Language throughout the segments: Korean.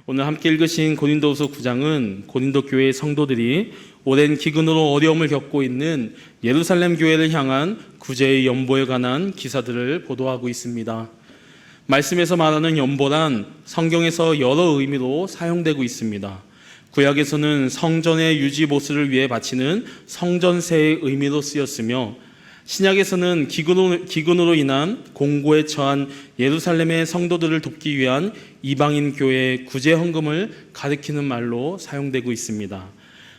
오늘 함께 읽으신 고린도후서 9장은 고린도 교회의 성도들이 오랜 기근으로 어려움을 겪고 있는 예루살렘 교회를 향한 구제의 연보에 관한 기사들을 보도하고 있습니다. 말씀에서 말하는 연보란 성경에서 여러 의미로 사용되고 있습니다. 구약에서는 성전의 유지 보수를 위해 바치는 성전세의 의미로 쓰였으며, 신약에서는 기근으로 인한 공고에 처한 예루살렘의 성도들을 돕기 위한 이방인 교회의 구제 헌금을 가리키는 말로 사용되고 있습니다.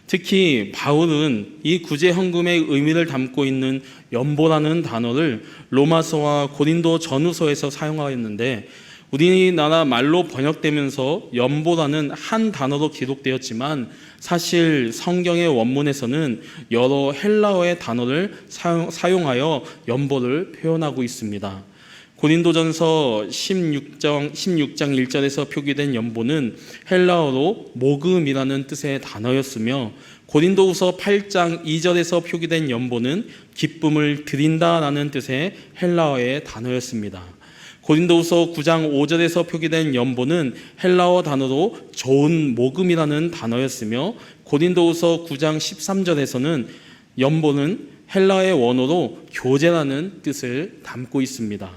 특히 바울은 이 구제 헌금의 의미를 담고 있는 연보라는 단어를 로마서와 고린도 전후서에서 사용하였는데, 우리나라 말로 번역되면서 연보라는 한 단어로 기록되었지만 사실 성경의 원문에서는 여러 헬라어의 단어를 사용하여 연보를 표현하고 있습니다. 고린도전서 16장 1절에서 표기된 연보는 헬라어로 모금이라는 뜻의 단어였으며, 고린도후서 8장 2절에서 표기된 연보는 기쁨을 드린다라는 뜻의 헬라어의 단어였습니다. 고린도후서 9장 5절에서 표기된 연보는 헬라어 단어로 좋은 모금이라는 단어였으며, 고린도후서 9장 13절에서는 연보는 헬라어의 원어로 교제라는 뜻을 담고 있습니다.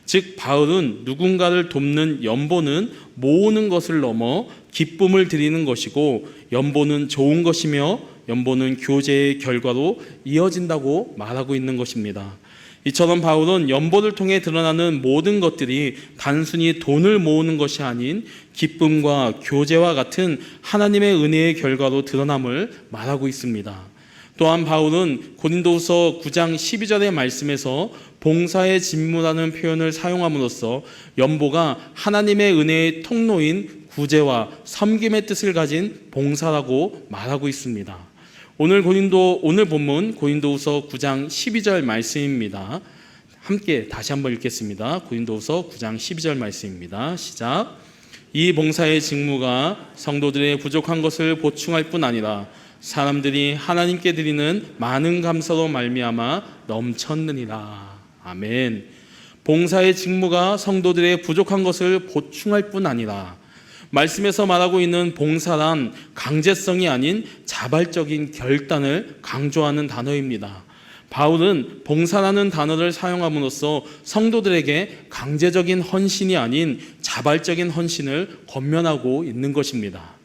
즉 바울은 누군가를 돕는 연보는 모으는 것을 넘어 기쁨을 드리는 것이고, 연보는 좋은 것이며 연보는 교제의 결과로 이어진다고 말하고 있는 것입니다. 이처럼 바울은 연보를 통해 드러나는 모든 것들이 단순히 돈을 모으는 것이 아닌 기쁨과 교제와 같은 하나님의 은혜의 결과로 드러남을 말하고 있습니다. 또한 바울은 고린도후서 9장 12절의 말씀에서 봉사의 직무라는 표현을 사용함으로써 연보가 하나님의 은혜의 통로인 구제와 섬김의 뜻을 가진 봉사라고 말하고 있습니다. 오늘 본문 고린도후서 9장 12절 말씀입니다. 함께 다시 한번 읽겠습니다. 고린도후서 9장 12절 말씀입니다. 시작. 이 봉사의 직무가 성도들의 부족한 것을 보충할 뿐 아니라 사람들이 하나님께 드리는 많은 감사로 말미암아 넘쳤느니라. 아멘. 봉사의 직무가 성도들의 부족한 것을 보충할 뿐 아니라, 말씀에서 말하고 있는 봉사란 강제성이 아닌 자발적인 결단을 강조하는 단어입니다. 바울은 봉사라는 단어를 사용함으로써 성도들에게 강제적인 헌신이 아닌 자발적인 헌신을 권면하고 있는 것입니다.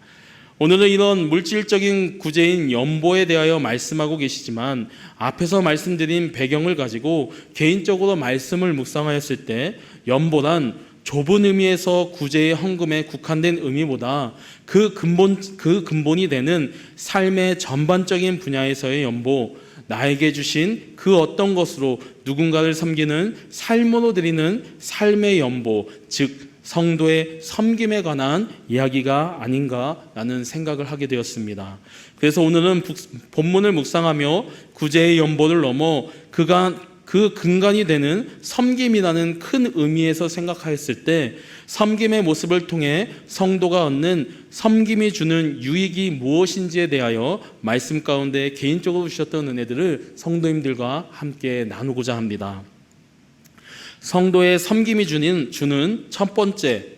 오늘은 이런 물질적인 구제인 연보에 대하여 말씀하고 계시지만, 앞에서 말씀드린 배경을 가지고 개인적으로 말씀을 묵상하였을 때 연보란 좁은 의미에서 구제의 헌금에 국한된 의미보다 그 근본이 되는 삶의 전반적인 분야에서의 연보, 나에게 주신 그 어떤 것으로 누군가를 섬기는 삶으로 드리는 삶의 연보, 즉 성도의 섬김에 관한 이야기가 아닌가라는 생각을 하게 되었습니다. 그래서 오늘은 본문을 묵상하며 구제의 연보를 넘어 그 근간이 되는 섬김이라는 큰 의미에서 생각하였을 때, 섬김의 모습을 통해 성도가 얻는 섬김이 주는 유익이 무엇인지에 대하여 말씀 가운데 개인적으로 주셨던 은혜들을 성도님들과 함께 나누고자 합니다. 성도의 섬김이 주는 첫 번째,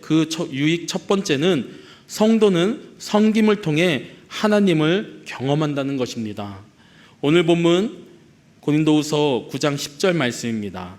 유익 첫 번째는 성도는 섬김을 통해 하나님을 경험한다는 것입니다. 오늘 본문 고린도후서 9장 10절 말씀입니다.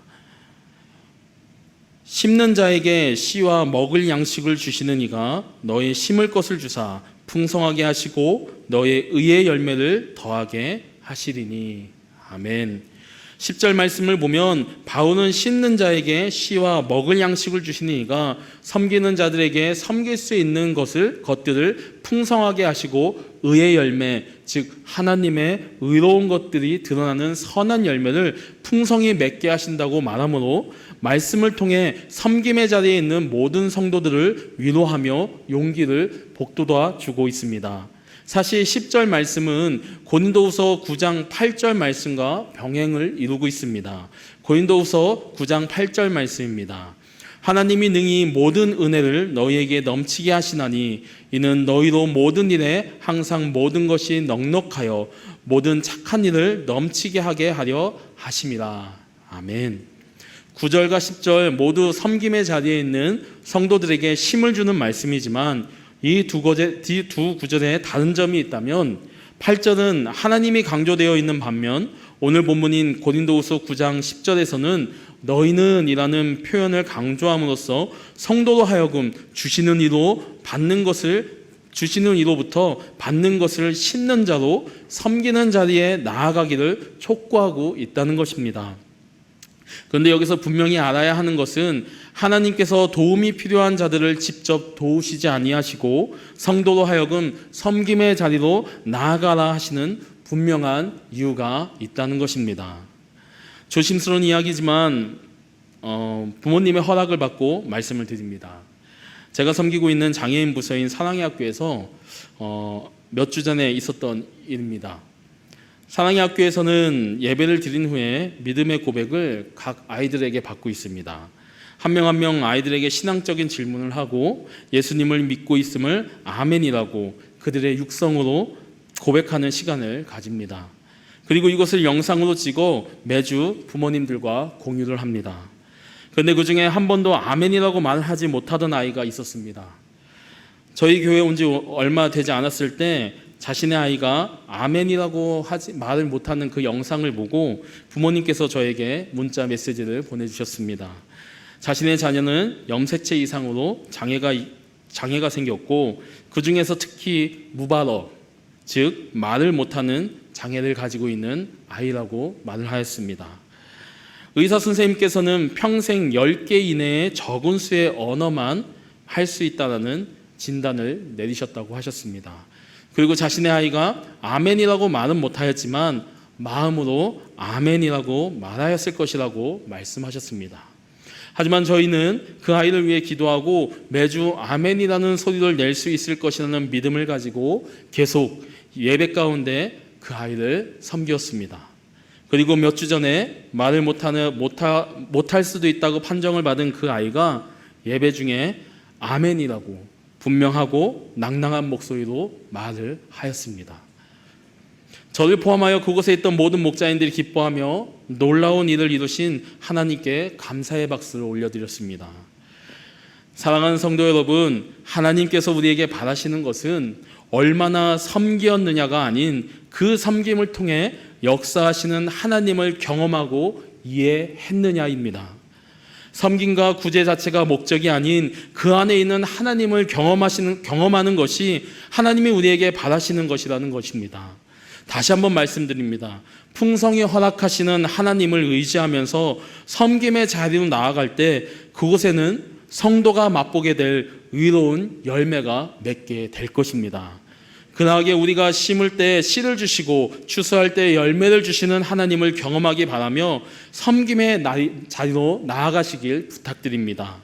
심는 자에게 씨와 먹을 양식을 주시는 이가 너의 심을 것을 주사 풍성하게 하시고 너의 의의 열매를 더하게 하시리니. 아멘. 10절 말씀을 보면 바울은 심는 자에게 씨와 먹을 양식을 주시는 이가 섬기는 자들에게 섬길 수 있는 것들을 풍성하게 하시고 의의 열매, 즉 하나님의 의로운 것들이 드러나는 선한 열매를 풍성히 맺게 하신다고 말하므로, 말씀을 통해 섬김의 자리에 있는 모든 성도들을 위로하며 용기를 북돋아 주고 있습니다. 사실 10절 말씀은 고린도후서 9장 8절 말씀과 병행을 이루고 있습니다. 고린도후서 9장 8절 말씀입니다. 하나님이 능히 모든 은혜를 너희에게 넘치게 하시나니 이는 너희로 모든 일에 항상 모든 것이 넉넉하여 모든 착한 일을 넘치게 하게 하려 하심이라. 아멘. 9절과 10절 모두 섬김의 자리에 있는 성도들에게 힘을 주는 말씀이지만, 이 두 구절에 다른 점이 있다면 8절은 하나님이 강조되어 있는 반면 오늘 본문인 고린도후서 9장 10절에서는 너희는 이라는 표현을 강조함으로써 성도로 하여금 주시는 이로부터 받는 것을 싣는 자로 섬기는 자리에 나아가기를 촉구하고 있다는 것입니다. 그런데 여기서 분명히 알아야 하는 것은 하나님께서 도움이 필요한 자들을 직접 도우시지 아니하시고 성도로 하여금 섬김의 자리로 나아가라 하시는 분명한 이유가 있다는 것입니다. 조심스러운 이야기지만 부모님의 허락을 받고 말씀을 드립니다. 제가 섬기고 있는 장애인 부서인 사랑의 학교에서 몇 주 전에 있었던 일입니다. 사랑의 학교에서는 예배를 드린 후에 믿음의 고백을 각 아이들에게 받고 있습니다. 한 명 한 명 아이들에게 신앙적인 질문을 하고 예수님을 믿고 있음을 아멘이라고 그들의 육성으로 고백하는 시간을 가집니다. 그리고 이것을 영상으로 찍어 매주 부모님들과 공유를 합니다. 그런데 그 중에 한 번도 아멘이라고 말을 하지 못하던 아이가 있었습니다. 저희 교회에 온 지 얼마 되지 않았을 때 자신의 아이가 아멘이라고 말을 못하는 그 영상을 보고 부모님께서 저에게 문자 메시지를 보내주셨습니다. 자신의 자녀는 염색체 이상으로 장애가 생겼고 그 중에서 특히 무발어, 즉 말을 못하는 장애를 가지고 있는 아이라고 말을 하였습니다. 의사 선생님께서는 평생 10개 이내에 적은 수의 언어만 할 수 있다는 진단을 내리셨다고 하셨습니다. 그리고 자신의 아이가 아멘이라고 말은 못하였지만 마음으로 아멘이라고 말하였을 것이라고 말씀하셨습니다. 하지만 저희는 그 아이를 위해 기도하고 매주 아멘이라는 소리를 낼 수 있을 것이라는 믿음을 가지고 계속 예배 가운데 그 아이를 섬겼습니다. 그리고 몇 주 전에 말을 못할 수도 있다고 판정을 받은 그 아이가 예배 중에 아멘이라고 분명하고 낭낭한 목소리로 말을 하였습니다. 저를 포함하여 그곳에 있던 모든 목자인들이 기뻐하며 놀라운 일을 이루신 하나님께 감사의 박수를 올려드렸습니다. 사랑하는 성도 여러분, 하나님께서 우리에게 바라시는 것은 얼마나 섬기었느냐가 아닌 그 섬김을 통해 역사하시는 하나님을 경험하고 이해했느냐입니다. 섬김과 구제 자체가 목적이 아닌 그 안에 있는 하나님을 경험하는 것이 하나님이 우리에게 바라시는 것이라는 것입니다. 다시 한번 말씀드립니다. 풍성히 허락하시는 하나님을 의지하면서 섬김의 자리로 나아갈 때 그곳에는 성도가 맛보게 될 의로운 열매가 맺게 될 것입니다. 그나하게 우리가 심을 때 씨를 주시고 추수할 때 열매를 주시는 하나님을 경험하기 바라며 섬김의 자리로 나아가시길 부탁드립니다.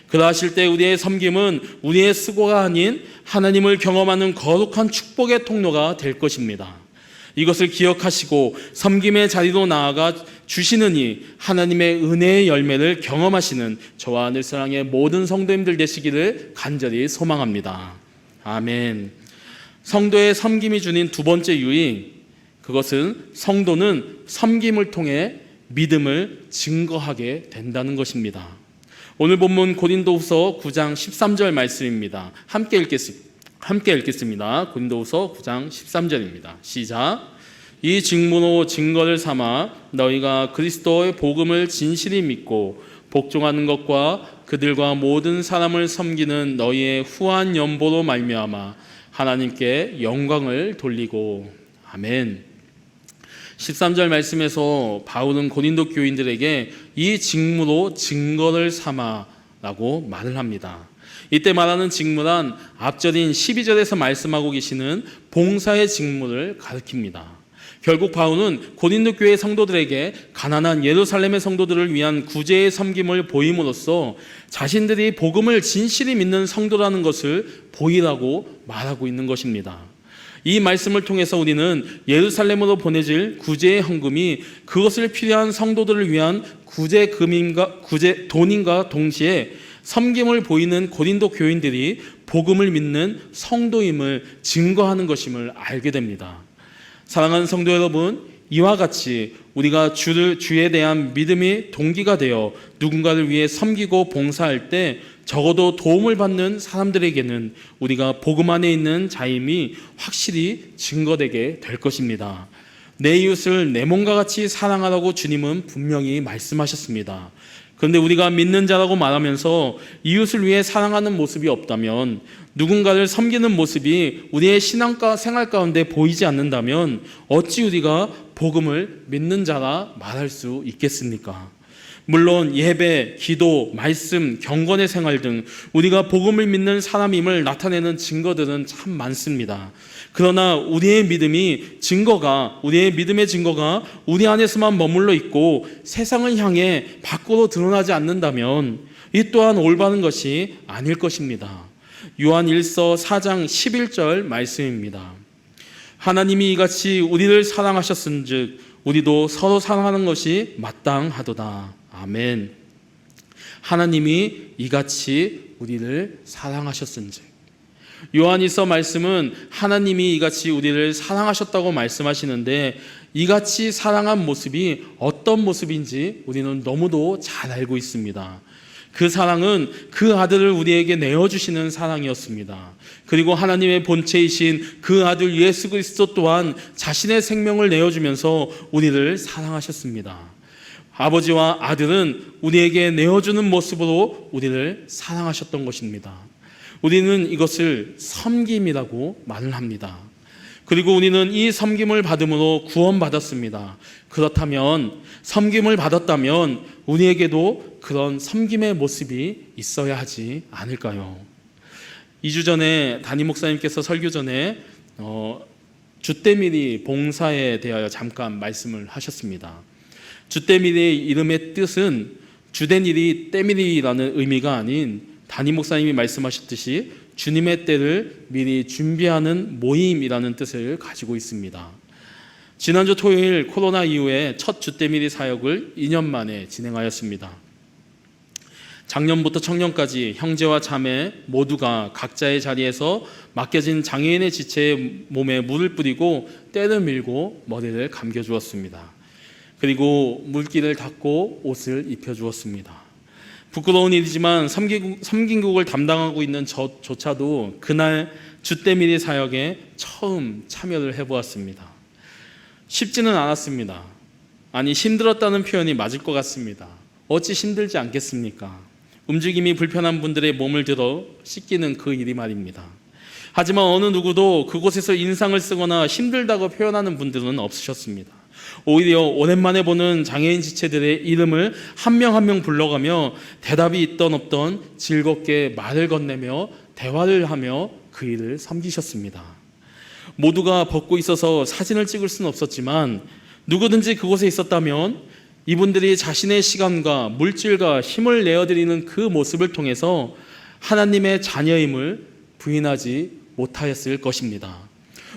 그러하실 때 우리의 섬김은 우리의 수고가 아닌 하나님을 경험하는 거룩한 축복의 통로가 될 것입니다. 이것을 기억하시고 섬김의 자리로 나아가 주시는 이 하나님의 은혜의 열매를 경험하시는 저와 늘사랑의 모든 성도님들 되시기를 간절히 소망합니다. 아멘. 성도의 섬김이 주는 두 번째 유익, 그것은 성도는 섬김을 통해 믿음을 증거하게 된다는 것입니다. 오늘 본문 고린도후서 9장 13절 말씀입니다. 함께 읽겠습니다. 고린도후서 9장 13절입니다. 시작. 이 직무로 증거를 삼아 너희가 그리스도의 복음을 진실히 믿고 복종하는 것과 그들과 모든 사람을 섬기는 너희의 후한 연보로 말미암아 하나님께 영광을 돌리고. 아멘. 13절 말씀에서 바울은 고린도 교인들에게 이 직무로 증거를 삼아라고 말을 합니다. 이때 말하는 직무란 앞절인 12절에서 말씀하고 계시는 봉사의 직무를 가리킵니다. 결국 바울은 고린도 교회 성도들에게 가난한 예루살렘의 성도들을 위한 구제의 섬김을 보임으로써 자신들이 복음을 진실히 믿는 성도라는 것을 보이라고 말하고 있는 것입니다. 이 말씀을 통해서 우리는 예루살렘으로 보내질 구제의 헌금이 그것을 필요한 성도들을 위한 돈인과 동시에 섬김을 보이는 고린도 교인들이 복음을 믿는 성도임을 증거하는 것임을 알게 됩니다. 사랑하는 성도 여러분, 이와 같이 우리가 주에 대한 믿음이 동기가 되어 누군가를 위해 섬기고 봉사할 때 적어도 도움을 받는 사람들에게는 우리가 복음 안에 있는 자임이 확실히 증거되게 될 것입니다. 내 이웃을 내 몸과 같이 사랑하라고 주님은 분명히 말씀하셨습니다. 그런데 우리가 믿는 자라고 말하면서 이웃을 위해 사랑하는 모습이 없다면, 누군가를 섬기는 모습이 우리의 신앙과 생활 가운데 보이지 않는다면 어찌 우리가 복음을 믿는 자라 말할 수 있겠습니까? 물론 예배, 기도, 말씀, 경건의 생활 등 우리가 복음을 믿는 사람임을 나타내는 증거들은 참 많습니다. 그러나 우리의 믿음의 증거가 우리 안에서만 머물러 있고 세상을 향해 밖으로 드러나지 않는다면 이 또한 올바른 것이 아닐 것입니다. 요한 1서 4장 11절 말씀입니다. 하나님이 이같이 우리를 사랑하셨은즉 우리도 서로 사랑하는 것이 마땅하도다. 아멘. 하나님이 이같이 우리를 사랑하셨은즉, 요한일서 말씀은 하나님이 이같이 우리를 사랑하셨다고 말씀하시는데, 이같이 사랑한 모습이 어떤 모습인지 우리는 너무도 잘 알고 있습니다. 그 사랑은 그 아들을 우리에게 내어주시는 사랑이었습니다. 그리고 하나님의 본체이신 그 아들 예수 그리스도 또한 자신의 생명을 내어주면서 우리를 사랑하셨습니다. 아버지와 아들은 우리에게 내어주는 모습으로 우리를 사랑하셨던 것입니다. 우리는 이것을 섬김이라고 말을 합니다. 그리고 우리는 이 섬김을 받음으로 구원받았습니다. 그렇다면, 섬김을 받았다면 우리에게도 그런 섬김의 모습이 있어야 하지 않을까요? 2주 전에 담임 목사님께서 설교 전에 주때밀이 봉사에 대하여 잠깐 말씀을 하셨습니다. 주때밀의 이름의 뜻은 주된 일이 때밀이라는 의미가 아닌, 담임 목사님이 말씀하셨듯이 주님의 때를 미리 준비하는 모임이라는 뜻을 가지고 있습니다. 지난주 토요일 코로나 이후에 첫 주때밀이 사역을 2년 만에 진행하였습니다. 작년부터 청년까지 형제와 자매 모두가 각자의 자리에서 맡겨진 장애인의 지체에 몸에 물을 뿌리고 때를 밀고 머리를 감겨주었습니다. 그리고 물기를 닦고 옷을 입혀주었습니다. 부끄러운 일이지만 섬김국을 담당하고 있는 저조차도 그날 주때밀이 사역에 처음 참여를 해보았습니다. 쉽지는 않았습니다. 아니, 힘들었다는 표현이 맞을 것 같습니다. 어찌 힘들지 않겠습니까? 움직임이 불편한 분들의 몸을 들어 씻기는 그 일이 말입니다. 하지만 어느 누구도 그곳에서 인상을 쓰거나 힘들다고 표현하는 분들은 없으셨습니다. 오히려 오랜만에 보는 장애인 지체들의 이름을 한 명 한 명 불러가며 대답이 있던 없던 즐겁게 말을 건네며 대화를 하며 그 일을 섬기셨습니다. 모두가 벗고 있어서 사진을 찍을 수는 없었지만 누구든지 그곳에 있었다면 이분들이 자신의 시간과 물질과 힘을 내어드리는 그 모습을 통해서 하나님의 자녀임을 부인하지 못하였을 것입니다.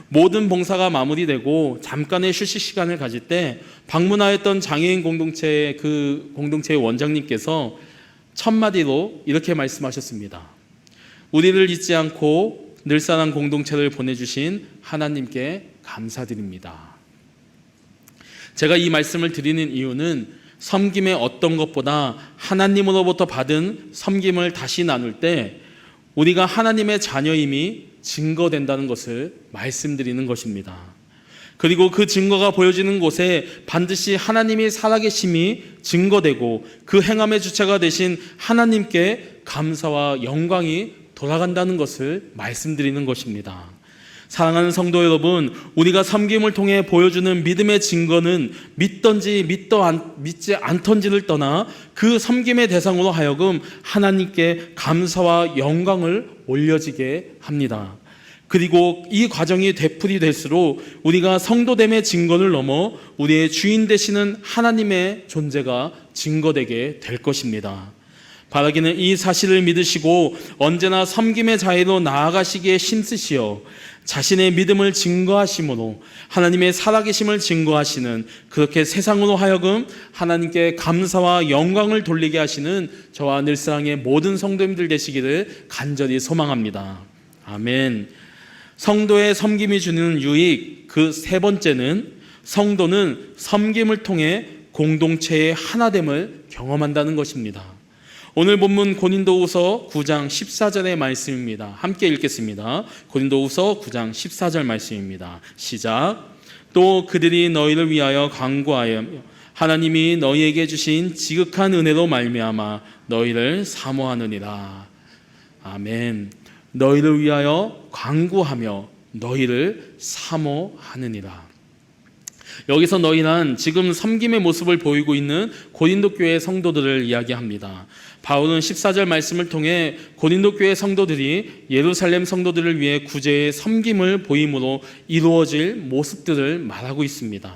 모든 봉사가 마무리되고 잠깐의 휴식 시간을 가질 때 방문하였던 장애인 공동체의 그 공동체의 원장님께서 첫마디로 이렇게 말씀하셨습니다. 우리를 잊지 않고 늘사랑 공동체를 보내주신 하나님께 감사드립니다. 제가 이 말씀을 드리는 이유는 섬김의 어떤 것보다 하나님으로부터 받은 섬김을 다시 나눌 때 우리가 하나님의 자녀임이 증거된다는 것을 말씀드리는 것입니다. 그리고 그 증거가 보여지는 곳에 반드시 하나님이 살아계심이 증거되고 그 행함의 주체가 되신 하나님께 감사와 영광이 돌아간다는 것을 말씀드리는 것입니다. 사랑하는 성도 여러분, 우리가 섬김을 통해 보여주는 믿음의 증거는 믿던지 믿지 않던지를 떠나 그 섬김의 대상으로 하여금 하나님께 감사와 영광을 올려지게 합니다. 그리고 이 과정이 되풀이될수록 우리가 성도됨의 증거를 넘어 우리의 주인 되시는 하나님의 존재가 증거되게 될 것입니다. 바라기는 이 사실을 믿으시고 언제나 섬김의 자리로 나아가시기에 힘쓰시어 자신의 믿음을 증거하심으로 하나님의 살아계심을 증거하시는, 그렇게 세상으로 하여금 하나님께 감사와 영광을 돌리게 하시는 저와 늘사랑의 모든 성도님들 되시기를 간절히 소망합니다. 아멘. 성도의 섬김이 주는 유익, 그 세 번째는 성도는 섬김을 통해 공동체의 하나됨을 경험한다는 것입니다. 오늘 본문 고린도후서 9장 14절의 말씀입니다. 함께 읽겠습니다. 고린도후서 9장 14절 말씀입니다. 시작. 또 그들이 너희를 위하여 간구하여 하나님이 너희에게 주신 지극한 은혜로 말미암아 너희를 사모하느니라. 아멘. 너희를 위하여 간구하며 너희를 사모하느니라. 여기서 너희는 지금 섬김의 모습을 보이고 있는 고린도 교회 성도들을 이야기합니다. 바울은 14절 말씀을 통해 고린도 교회 성도들이 예루살렘 성도들을 위해 구제의 섬김을 보임으로 이루어질 모습들을 말하고 있습니다.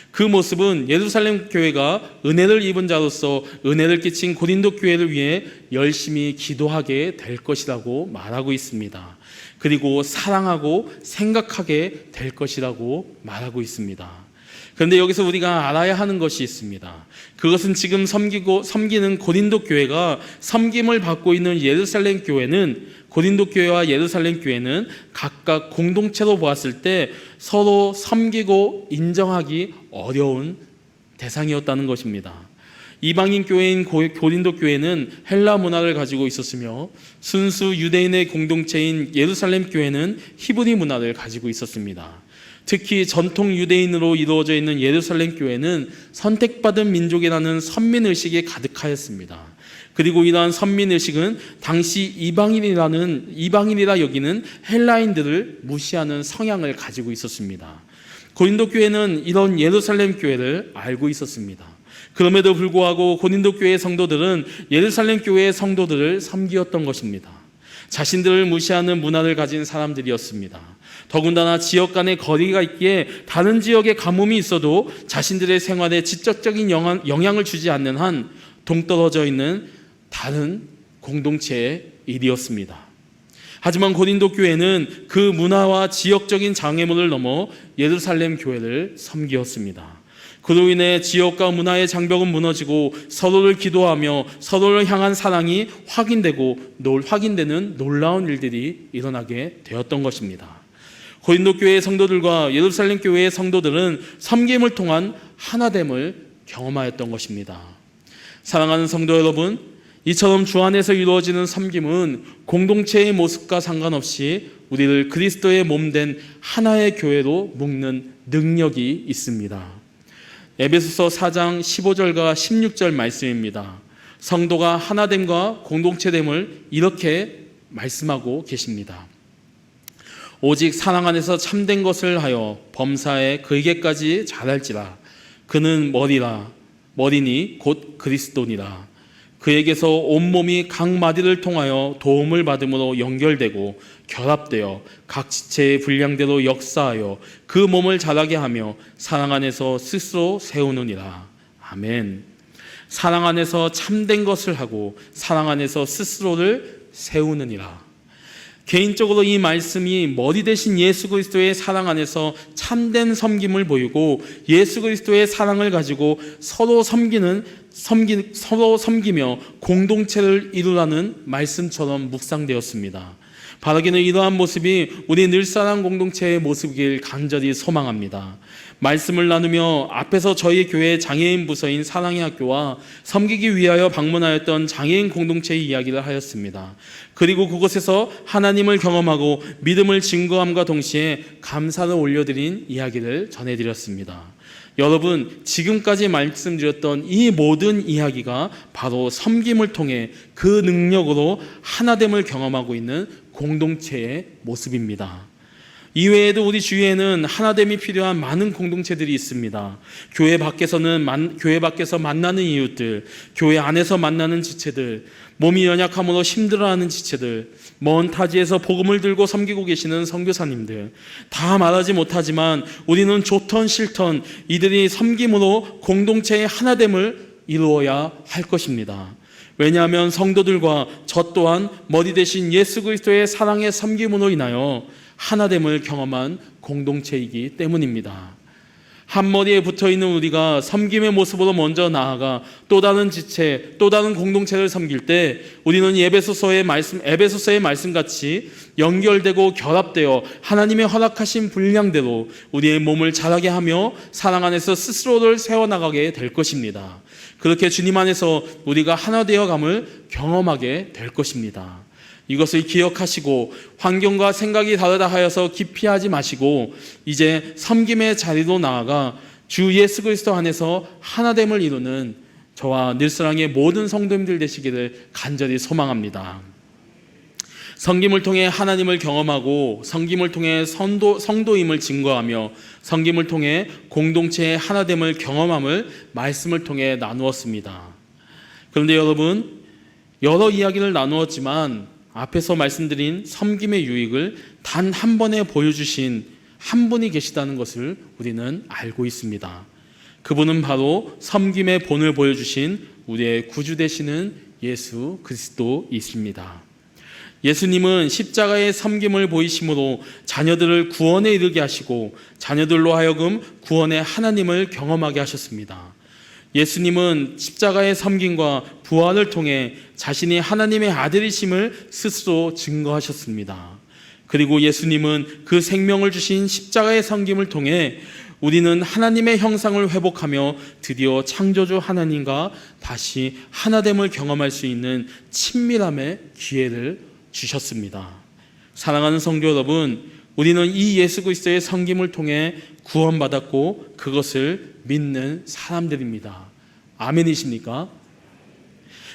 그 모습은 예루살렘 교회가 은혜를 입은 자로서 은혜를 끼친 고린도 교회를 위해 열심히 기도하게 될 것이라고 말하고 있습니다. 그리고 사랑하고 생각하게 될 것이라고 말하고 있습니다. 그런데 여기서 우리가 알아야 하는 것이 있습니다. 그것은 지금 섬기는 고린도 교회가 섬김을 받고 있는 예루살렘 교회는, 고린도 교회와 예루살렘 교회는 각각 공동체로 보았을 때 서로 섬기고 인정하기 어려운 대상이었다는 것입니다. 이방인 교회인 고린도 교회는 헬라 문화를 가지고 있었으며 순수 유대인의 공동체인 예루살렘 교회는 히브리 문화를 가지고 있었습니다. 특히 전통 유대인으로 이루어져 있는 예루살렘 교회는 선택받은 민족이라는 선민의식이 가득하였습니다. 그리고 이러한 선민의식은 당시 이방인이라 여기는 헬라인들을 무시하는 성향을 가지고 있었습니다. 고린도 교회는 이런 예루살렘 교회를 알고 있었습니다. 그럼에도 불구하고 고린도 교회의 성도들은 예루살렘 교회의 성도들을 섬기었던 것입니다. 자신들을 무시하는 문화를 가진 사람들이었습니다. 더군다나 지역 간의 거리가 있기에 다른 지역에 가뭄이 있어도 자신들의 생활에 직접적인 영향을 주지 않는 한 동떨어져 있는 다른 공동체의 일이었습니다. 하지만 고린도 교회는 그 문화와 지역적인 장애물을 넘어 예루살렘 교회를 섬기었습니다. 그로 인해 지역과 문화의 장벽은 무너지고 서로를 기도하며 서로를 향한 사랑이 확인되는 놀라운 일들이 일어나게 되었던 것입니다. 고린도 교회의 성도들과 예루살렘 교회의 성도들은 섬김을 통한 하나됨을 경험하였던 것입니다. 사랑하는 성도 여러분, 이처럼 주 안에서 이루어지는 섬김은 공동체의 모습과 상관없이 우리를 그리스도의 몸된 하나의 교회로 묶는 능력이 있습니다. 에베소서 4장 15절과 16절 말씀입니다. 성도가 하나됨과 공동체됨을 이렇게 말씀하고 계십니다. 오직 사랑 안에서 참된 것을 하여 범사에 그에게까지 잘할지라. 그는 머리니 곧 그리스도니라. 그에게서 온몸이 각 마디를 통하여 도움을 받음으로 연결되고 결합되어 각 지체의 분량대로 역사하여 그 몸을 자라게 하며 사랑 안에서 스스로 세우느니라. 아멘. 사랑 안에서 참된 것을 하고 사랑 안에서 스스로를 세우느니라. 개인적으로 이 말씀이 머리 대신 예수 그리스도의 사랑 안에서 참된 섬김을 보이고 예수 그리스도의 사랑을 가지고 서로 섬기며 공동체를 이루라는 말씀처럼 묵상되었습니다. 바라기는 이러한 모습이 우리 늘사랑 공동체의 모습이길 간절히 소망합니다. 말씀을 나누며 앞에서 저희 교회 장애인 부서인 사랑의 학교와 섬기기 위하여 방문하였던 장애인 공동체의 이야기를 하였습니다. 그리고 그곳에서 하나님을 경험하고 믿음을 증거함과 동시에 감사를 올려드린 이야기를 전해드렸습니다. 여러분, 지금까지 말씀드렸던 이 모든 이야기가 바로 섬김을 통해 그 능력으로 하나됨을 경험하고 있는 공동체의 모습입니다. 이외에도 우리 주위에는 하나됨이 필요한 많은 공동체들이 있습니다. 교회 밖에서 만나는 이웃들, 교회 안에서 만나는 지체들, 몸이 연약함으로 힘들어하는 지체들, 먼 타지에서 복음을 들고 섬기고 계시는 선교사님들, 다 말하지 못하지만 우리는 좋던 싫던 이들이 섬김으로 공동체의 하나됨을 이루어야 할 것입니다. 왜냐하면 성도들과 저 또한 머리 대신 예수 그리스도의 사랑의 섬김으로 인하여 하나됨을 경험한 공동체이기 때문입니다. 한 머리에 붙어있는 우리가 섬김의 모습으로 먼저 나아가 또 다른 지체, 또 다른 공동체를 섬길 때 우리는 에베소서의 말씀같이 연결되고 결합되어 하나님의 허락하신 분량대로 우리의 몸을 자라게 하며 사랑 안에서 스스로를 세워나가게 될 것입니다. 그렇게 주님 안에서 우리가 하나 되어감을 경험하게 될 것입니다. 이것을 기억하시고 환경과 생각이 다르다 하여서 기피하지 마시고 이제 섬김의 자리로 나아가 주 예수 그리스도 안에서 하나됨을 이루는 저와 늘사랑의 모든 성도님들 되시기를 간절히 소망합니다. 섬김을 통해 하나님을 경험하고 섬김을 통해 성도임을 증거하며 섬김을 통해 공동체의 하나됨을 경험함을 말씀을 통해 나누었습니다. 그런데 여러분, 여러 이야기를 나누었지만 앞에서 말씀드린 섬김의 유익을 단 한 번에 보여주신 한 분이 계시다는 것을 우리는 알고 있습니다. 그분은 바로 섬김의 본을 보여주신 우리의 구주 되시는 예수 그리스도이십니다. 예수님은 십자가의 섬김을 보이심으로 자녀들을 구원에 이르게 하시고 자녀들로 하여금 구원의 하나님을 경험하게 하셨습니다. 예수님은 십자가의 섬김과 부활을 통해 자신이 하나님의 아들이심을 스스로 증거하셨습니다. 그리고 예수님은 그 생명을 주신 십자가의 섬김을 통해 우리는 하나님의 형상을 회복하며 드디어 창조주 하나님과 다시 하나됨을 경험할 수 있는 친밀함의 기회를 주셨습니다. 사랑하는 성도 여러분, 우리는 이 예수 그리스도의 섬김을 통해 구원받았고 그것을 믿는 사람들입니다. 아멘이십니까?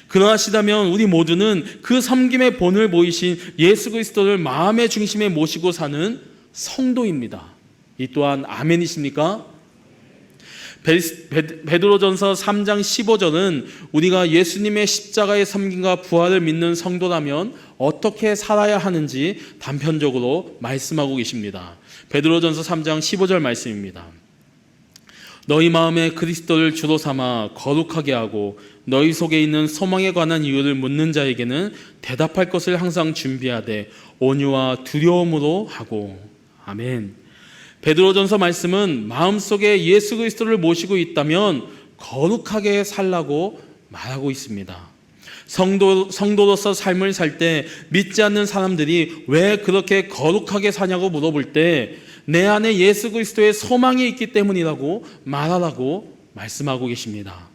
그러하시다면 우리 모두는 그 섬김의 본을 보이신 예수 그리스도를 마음의 중심에 모시고 사는 성도입니다. 이 또한 아멘이십니까? 베드로전서 3장 15절은 우리가 예수님의 십자가의 섬김과 부활을 믿는 성도라면 어떻게 살아야 하는지 단편적으로 말씀하고 계십니다. 베드로전서 3장 15절 말씀입니다. 너희 마음에 그리스도를 주로 삼아 거룩하게 하고 너희 속에 있는 소망에 관한 이유를 묻는 자에게는 대답할 것을 항상 준비하되 온유와 두려움으로 하고. 아멘. 베드로전서 말씀은 마음속에 예수 그리스도를 모시고 있다면 거룩하게 살라고 말하고 있습니다. 성도로서 삶을 살 때 믿지 않는 사람들이 왜 그렇게 거룩하게 사냐고 물어볼 때 내 안에 예수 그리스도의 소망이 있기 때문이라고 말하라고 말씀하고 계십니다.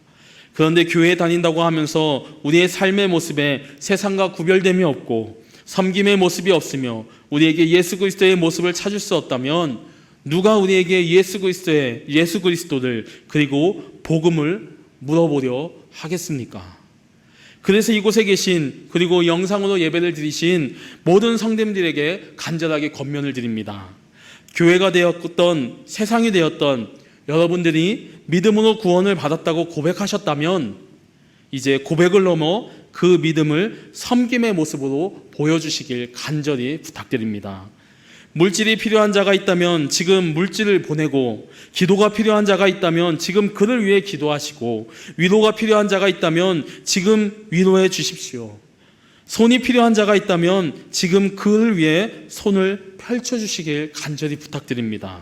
그런데 교회에 다닌다고 하면서 우리의 삶의 모습에 세상과 구별됨이 없고 섬김의 모습이 없으며 우리에게 예수 그리스도의 모습을 찾을 수 없다면 누가 우리에게 예수 그리스도를 그리고 복음을 물어보려 하겠습니까? 그래서 이곳에 계신 그리고 영상으로 예배를 드리신 모든 성도님들에게 간절하게 권면을 드립니다. 교회가 되었던 세상이 되었던 여러분들이 믿음으로 구원을 받았다고 고백하셨다면 이제 고백을 넘어 그 믿음을 섬김의 모습으로 보여주시길 간절히 부탁드립니다. 물질이 필요한 자가 있다면 지금 물질을 보내고, 기도가 필요한 자가 있다면 지금 그를 위해 기도하시고, 위로가 필요한 자가 있다면 지금 위로해 주십시오. 손이 필요한 자가 있다면 지금 그를 위해 손을 펼쳐주시길 간절히 부탁드립니다.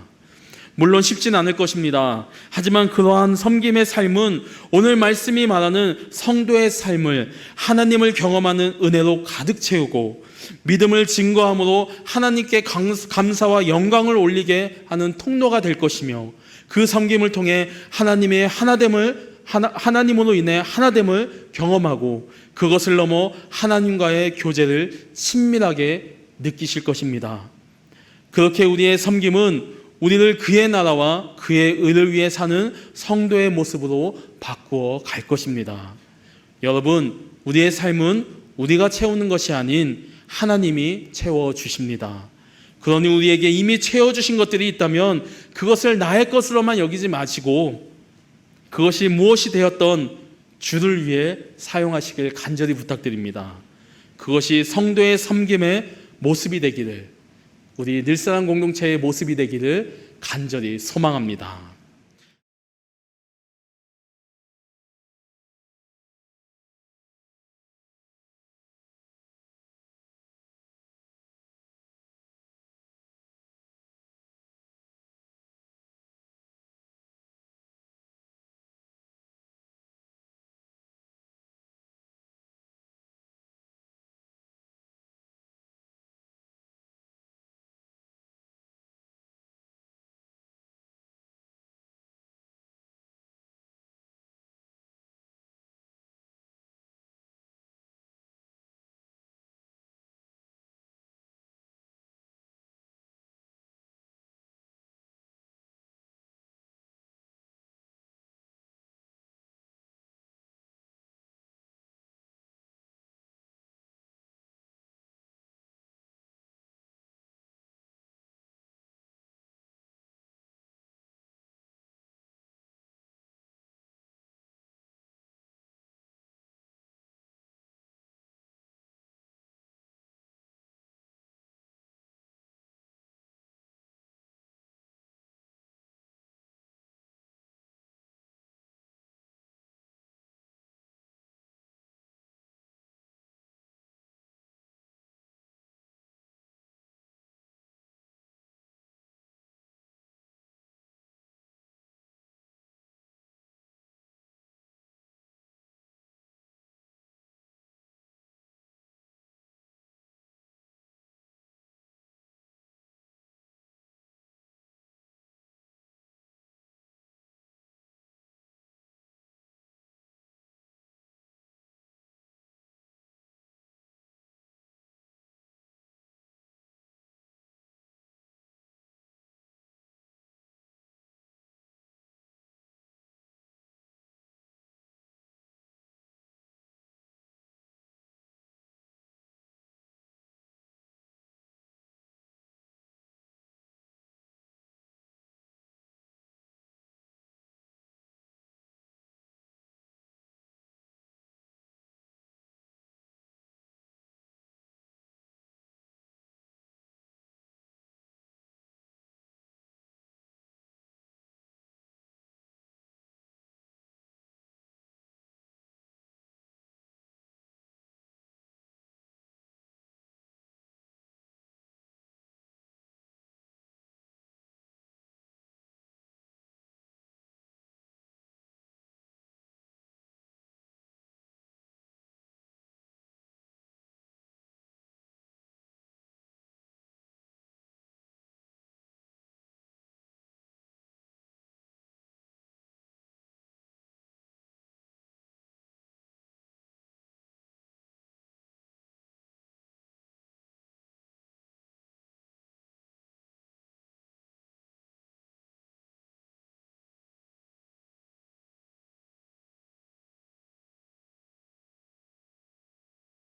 물론 쉽진 않을 것입니다. 하지만 그러한 섬김의 삶은 오늘 말씀이 말하는 성도의 삶을 하나님을 경험하는 은혜로 가득 채우고 믿음을 증거함으로 하나님께 감사와 영광을 올리게 하는 통로가 될 것이며, 그 섬김을 통해 하나님으로 인해 하나됨을 경험하고 그것을 넘어 하나님과의 교제를 친밀하게 느끼실 것입니다. 그렇게 우리의 섬김은 우리를 그의 나라와 그의 의를 위해 사는 성도의 모습으로 바꾸어 갈 것입니다. 여러분, 우리의 삶은 우리가 채우는 것이 아닌 하나님이 채워주십니다. 그러니 우리에게 이미 채워주신 것들이 있다면 그것을 나의 것으로만 여기지 마시고 그것이 무엇이 되었던 주를 위해 사용하시길 간절히 부탁드립니다. 그것이 성도의 섬김의 모습이 되기를, 우리 늘사랑 공동체의 모습이 되기를 간절히 소망합니다.